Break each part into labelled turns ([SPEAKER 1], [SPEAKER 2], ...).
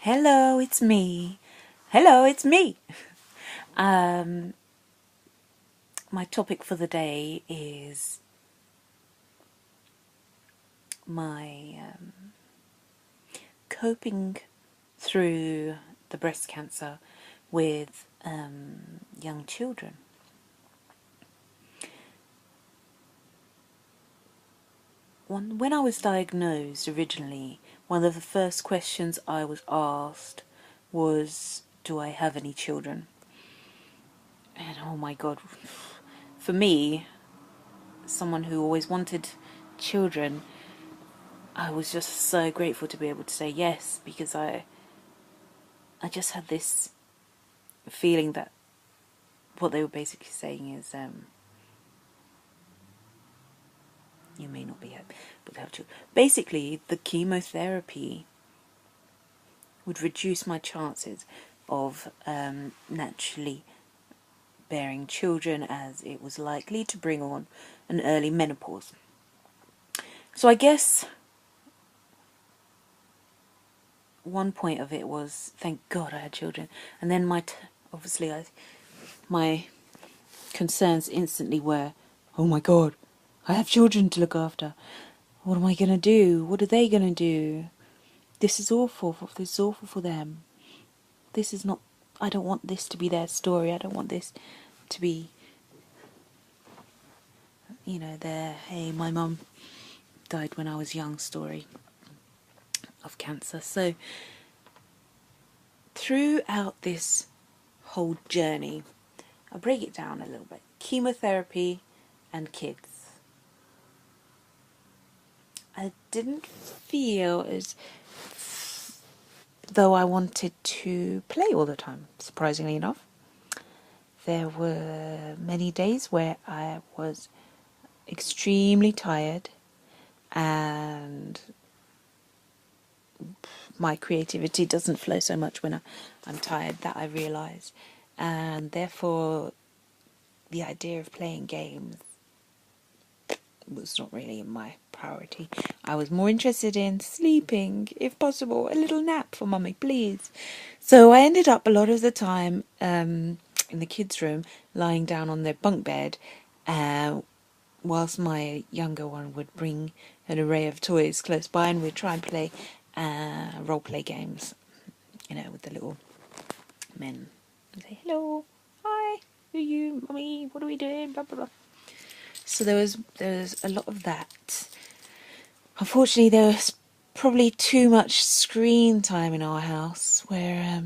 [SPEAKER 1] Hello, it's me. Hello, it's me. Um, my topic for the day is my coping through the breast cancer with young children. When I was diagnosed originally, one of the first questions I was asked was, do I have any children? And oh my God, for me, someone who always wanted children, I was just so grateful to be able to say yes, because I just had this feeling that what they were basically saying is, you may not be able to have children. Basically, the chemotherapy would reduce my chances of naturally bearing children, as it was likely to bring on an early menopause. So I guess one point of it was, thank God I had children, and then my concerns instantly were, oh my God, I have children to look after. What am I going to do? What are they going to do? This is awful. This is awful for them. This is not, I don't want this to be their story. I don't want this to be, their, hey, my mum died when I was young story of cancer. So throughout this whole journey, I'll break it down a little bit. Chemotherapy and kids. I didn't feel as though I wanted to play all the time, surprisingly enough. There were many days where I was extremely tired and my creativity doesn't flow so much when I'm tired, that I realise. And therefore, the idea of playing games was not really my priority. I was more interested in sleeping, if possible, a little nap for mummy, please. So I ended up a lot of the time in the kids' room, lying down on their bunk bed, whilst my younger one would bring an array of toys close by, and we'd try and play role play games, with the little men. And say, hello, hi, who are you, mummy, what are we doing, blah blah blah. So there was a lot of that. Unfortunately, there was probably too much screen time in our house, where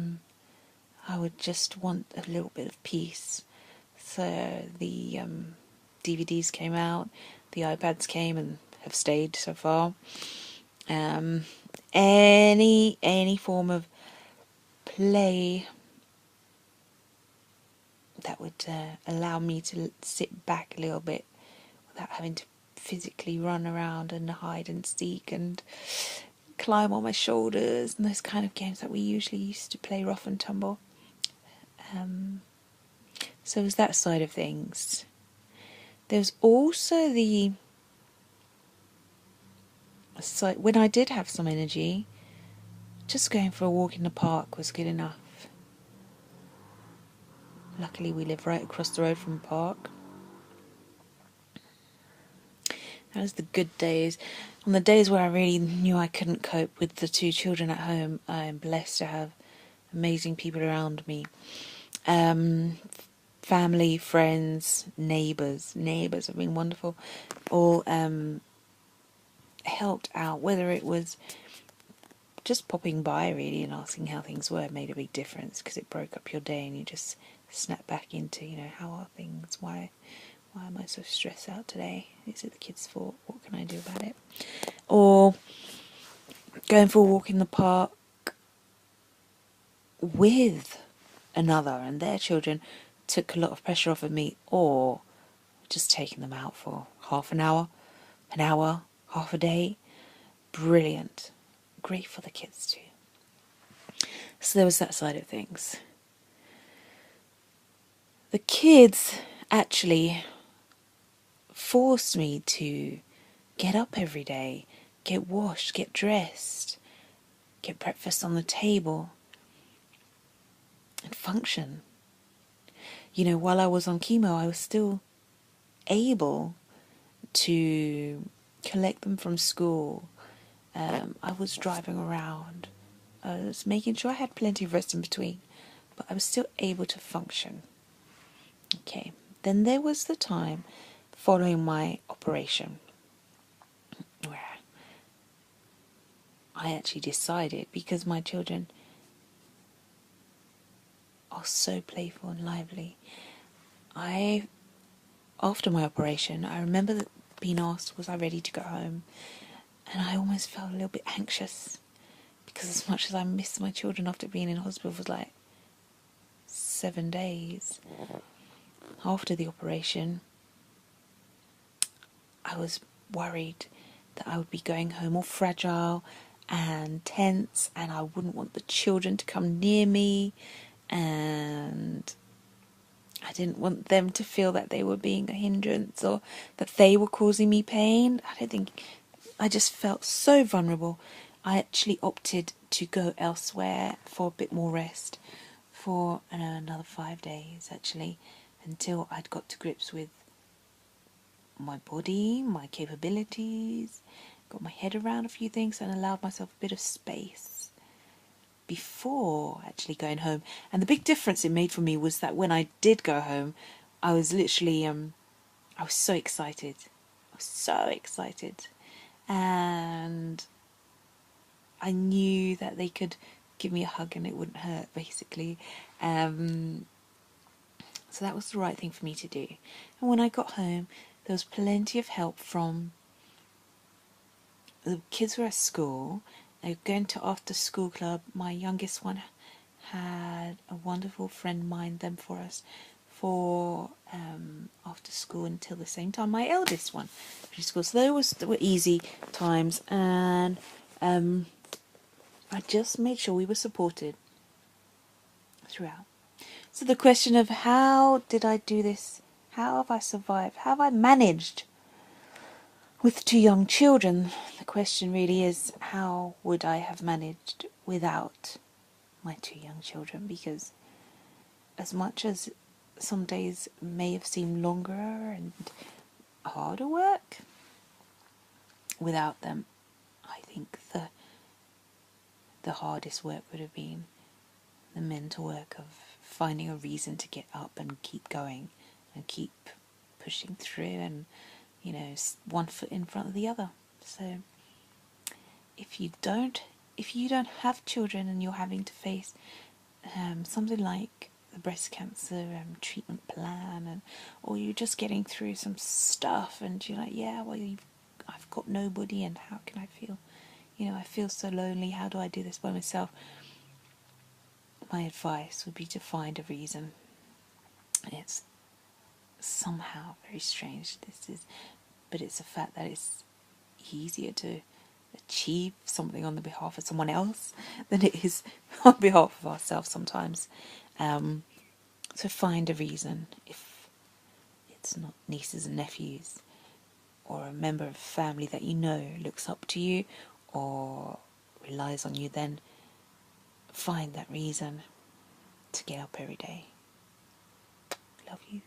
[SPEAKER 1] I would just want a little bit of peace. So the DVDs came out, the iPads came and have stayed so far. Any form of play that would allow me to sit back a little bit without having to physically run around and hide and seek and climb on my shoulders, and those kind of games that we usually used to play rough and tumble. So it was that side of things. There's also the side when I did have some energy, just going for a walk in the park was good enough. Luckily, we live right across the road from the park. That was the good days. On the days where I really knew I couldn't cope with the two children at home, I am blessed to have amazing people around me. Family, friends, neighbours have been wonderful. All helped out, whether it was just popping by really and asking how things were, made a big difference, because it broke up your day and you just snap back into, how are things? Why am I so stressed out today? Is it the kids' fault? What can I do about it? Or going for a walk in the park with another and their children took a lot of pressure off of me, or just taking them out for half an hour, half a day. Brilliant. Great for the kids too. So there was that side of things. The kids actually forced me to get up every day, get washed, get dressed, get breakfast on the table, and function. While I was on chemo, I was still able to collect them from school. I was driving around. I was making sure I had plenty of rest in between, but I was still able to function. Okay, then there was the time following my operation where I actually decided, because my children are so playful and lively, after my operation, I remember being asked, was I ready to go home? And I almost felt a little bit anxious, because as much as I missed my children after being in hospital for like 7 days after the operation, I was worried that I would be going home all fragile and tense, and I wouldn't want the children to come near me, and I didn't want them to feel that they were being a hindrance or that they were causing me pain. I just felt so vulnerable. I actually opted to go elsewhere for a bit more rest for another 5 days, actually, until I'd got to grips with my body, my capabilities, got my head around a few things, and allowed myself a bit of space before actually going home. And the big difference it made for me was that when I did go home, I was literally, I was so excited. I was so excited. And I knew that they could give me a hug and it wouldn't hurt, basically. So that was the right thing for me to do. And when I got home, there was plenty of help from the kids were at school. They were going to after school club. My youngest one had a wonderful friend mind them for us for after school until the same time my eldest one finished school. So those were easy times, and I just made sure we were supported throughout. So the question of how did I do this? How have I survived? How have I managed with 2 young children? The question really is, how would I have managed without my 2 young children? Because as much as some days may have seemed longer and harder work, without them, I think the hardest work would have been the mental work of finding a reason to get up and keep going and keep pushing through, and one foot in front of the other. So if you don't have children and you're having to face something like the breast cancer treatment plan, or you're just getting through some stuff and you're like, I've got nobody, and how can I feel? I feel so lonely. How do I do this by myself? My advice would be to find a reason. It's somehow very strange, but it's a fact that it's easier to achieve something on the behalf of someone else than it is on behalf of ourselves sometimes. So find a reason. If it's not nieces and nephews, or a member of family that looks up to you or relies on you, then find that reason to get up every day. Love you.